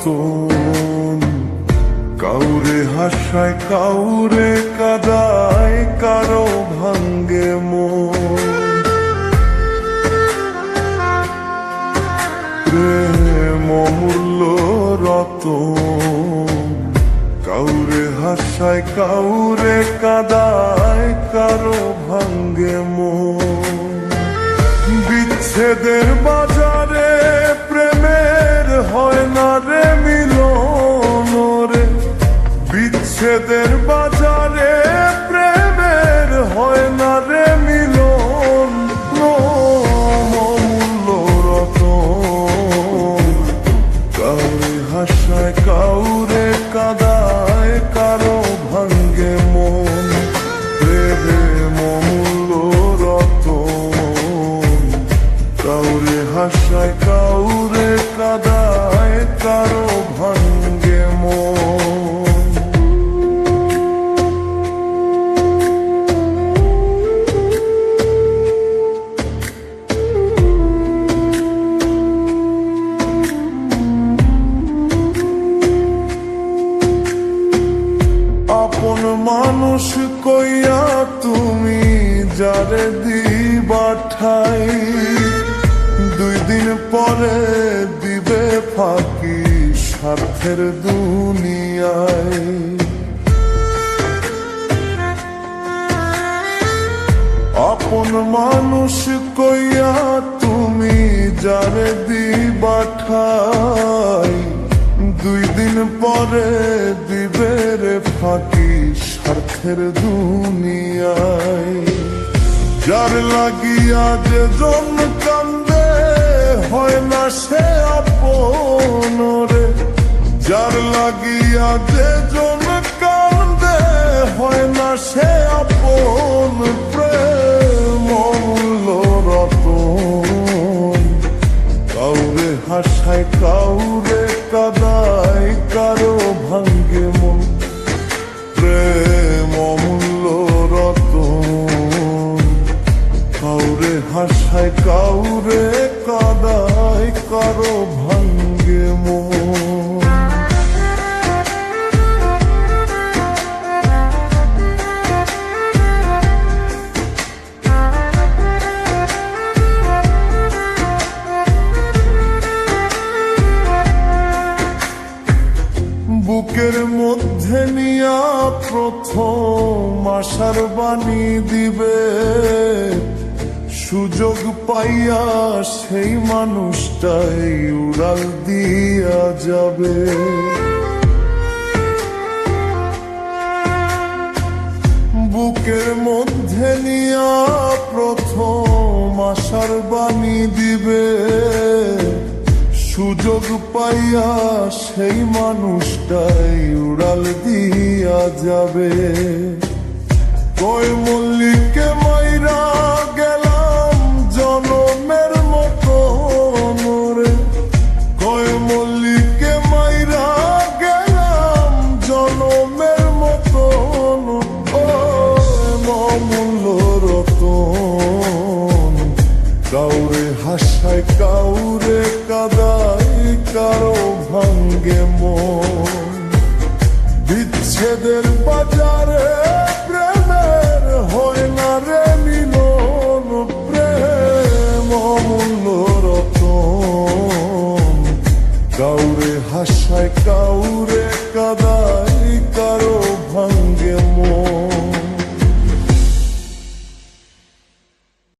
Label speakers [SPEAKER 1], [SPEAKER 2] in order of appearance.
[SPEAKER 1] রতন, কাউরে হাসায় কাউরে কাদায়, কারো ভাঙ্গে মন। প্রেম অমূল্য রতন, কাউরে হাসায় কাউরে কাদায়, কারো ভাঙ্গে মন। বিচ্ছেদের বাজারে প্রেমের হয় না রে মিলন রে, বিচ্ছেদের বাজারে প্রেমের হয় না রে মিলন। অমূল্য রতন, কাউরে হাসায় কাউরে কাদায়, কারো ভাঙ্গে মন। প্রেম অমূল্য রতন, কাউরে হাসায় কাউরে কাদায়, কারো ভাঙ্গে মন। আপন মানুষ কইয়া তুমি যারে দিবা ঠাই, 2 দিন পরে দিবে ফাঁকি স্বার্থের দুনিয়ায়। আপন মানুষ কইয়া তুমি যারে দিবা ঠাই, 2 দিন পরে দিবে রে ফাঁকি স্বার্থের দুনিয়ায়। যার লাগিয়া যে জন কান্দে হয় না সে আপন রে, যার লাগিয়া যে জন কান্দে হয় না সে আপন। প্রেম অমূল্য রতন, কাউরে হাসায় কাউরে কাদায়, কারো ভাঙ্গে মন। প্রেম অমূল্য রতন, কাউরে হাসায় কাউরে কাদায়, কারো ভাঙ্গে মন। বুকের মধ্যে নিয়া প্রথম আশার বাণী দিবে, সুযোগ পাইয়া সেই মানুষটাই উড়াল দিয়া যাবে। বুকের মধ্যে নিয়া প্রথম আশার বাণী দিবে, সুযোগ পাইয়া সেই মানুষটাই উড়াল দিয়া যাবে। কয় মল্লিকে মাইরা গেলাম জনমের মতো রে, কয় মল্লিকে মাইরা গেলাম জনমের মতো। অমূল্য রতন, কাউরে হাসায় কাউরে কাদায়, কারো ভাঙ্গে মন। বিচ্ছেদের বাজারে প্রেমের হয় না রে মিলন। প্রেম অমূল্য রতন, কাউরে হাসায় কাউরে কাদায়, কারো ভাঙ্গে